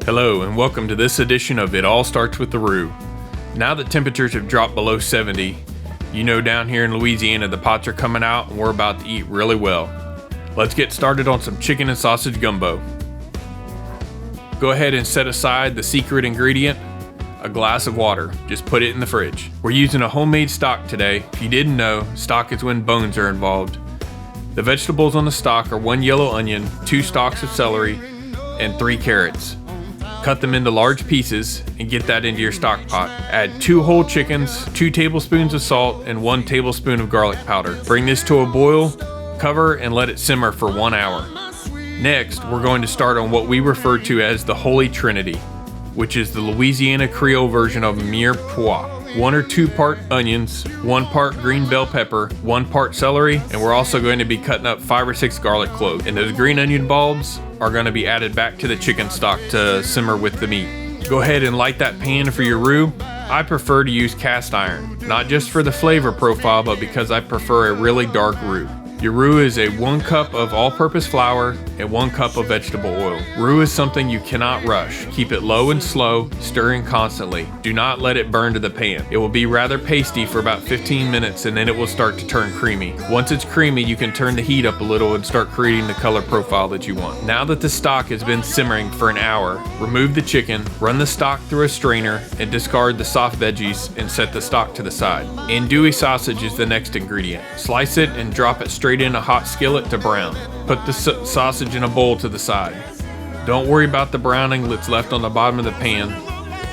Hello and welcome to this edition of It All Starts with the Roux. Now that temperatures have dropped below 70, you know down here in Louisiana the pots are coming out and we're about to eat really well. Let's get started on some chicken and sausage gumbo. Go ahead and set aside the secret ingredient, a glass of water. Just put it in the fridge. We're using a homemade stock today. If you didn't know, stock is when bones are involved. The vegetables on the stock are 1 yellow onion, 2 stalks of celery, and 3 carrots. Cut them into large pieces and get that into your stock pot. Add 2 whole chickens, 2 tablespoons of salt, and 1 tablespoon of garlic powder. Bring this to a boil, cover, and let it simmer for 1 hour. Next, we're going to start on what we refer to as the Holy Trinity, which is the Louisiana Creole version of mirepoix. 1 or 2 part onions, 1 part green bell pepper, 1 part celery, and we're also going to be cutting up 5 or 6 garlic cloves. And those green onion bulbs are going to be added back to the chicken stock to simmer with the meat. Go ahead and light that pan for your roux. I prefer to use cast iron, not just for the flavor profile, but because I prefer a really dark roux. Your roux is a 1 cup of all-purpose flour and 1 cup of vegetable oil. Roux is something you cannot rush. Keep it low and slow, stirring constantly. Do not let it burn to the pan. It will be rather pasty for about 15 minutes and then it will start to turn creamy. Once it's creamy, you can turn the heat up a little and start creating the color profile that you want. Now that the stock has been simmering for an hour, remove the chicken, run the stock through a strainer, and discard the soft veggies and set the stock to the side. Andouille sausage is the next ingredient. Slice it and drop it straight in a hot skillet to brown. Put the sausage in a bowl to the side. Don't worry about the browning that's left on the bottom of the pan.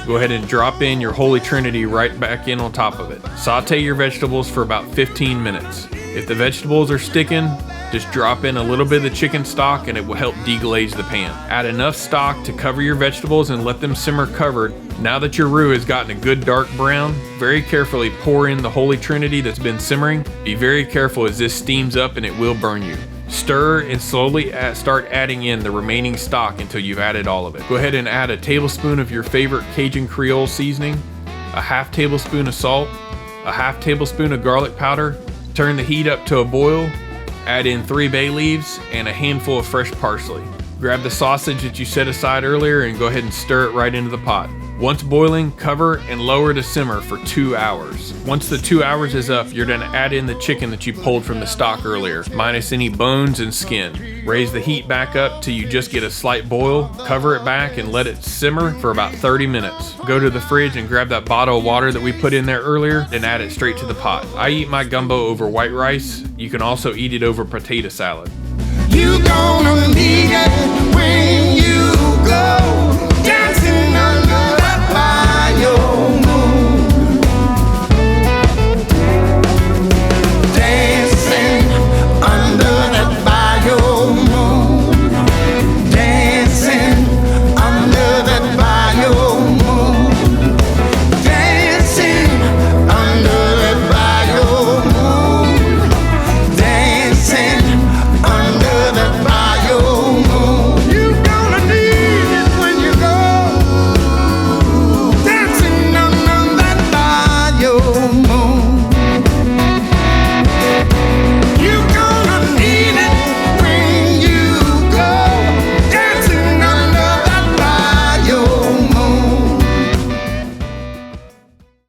Go ahead and drop in your Holy Trinity right back in on top of it. Saute your vegetables for about 15 minutes. If the vegetables are sticking, just drop in a little bit of the chicken stock and it will help deglaze the pan. Add enough stock to cover your vegetables and let them simmer covered. Now that your roux has gotten a good dark brown, very carefully pour in the Holy Trinity that's been simmering. Be very careful as this steams up and it will burn you. Stir and slowly start adding in the remaining stock until you've added all of it. Go ahead and add a tablespoon of your favorite Cajun Creole seasoning, a half tablespoon of salt, a half tablespoon of garlic powder. Turn the heat up to a boil. Add in 3 bay leaves and a handful of fresh parsley. Grab the sausage that you set aside earlier and go ahead and stir it right into the pot. Once boiling, cover and lower to simmer for 2 hours. Once the 2 hours is up, you're going to add in the chicken that you pulled from the stock earlier, minus any bones and skin. Raise the heat back up till you just get a slight boil, cover it back and let it simmer for about 30 minutes. Go to the fridge and grab that bottle of water that we put in there earlier and add it straight to the pot. I eat my gumbo over white rice. You can also eat it over potato salad. You gonna need it when you go.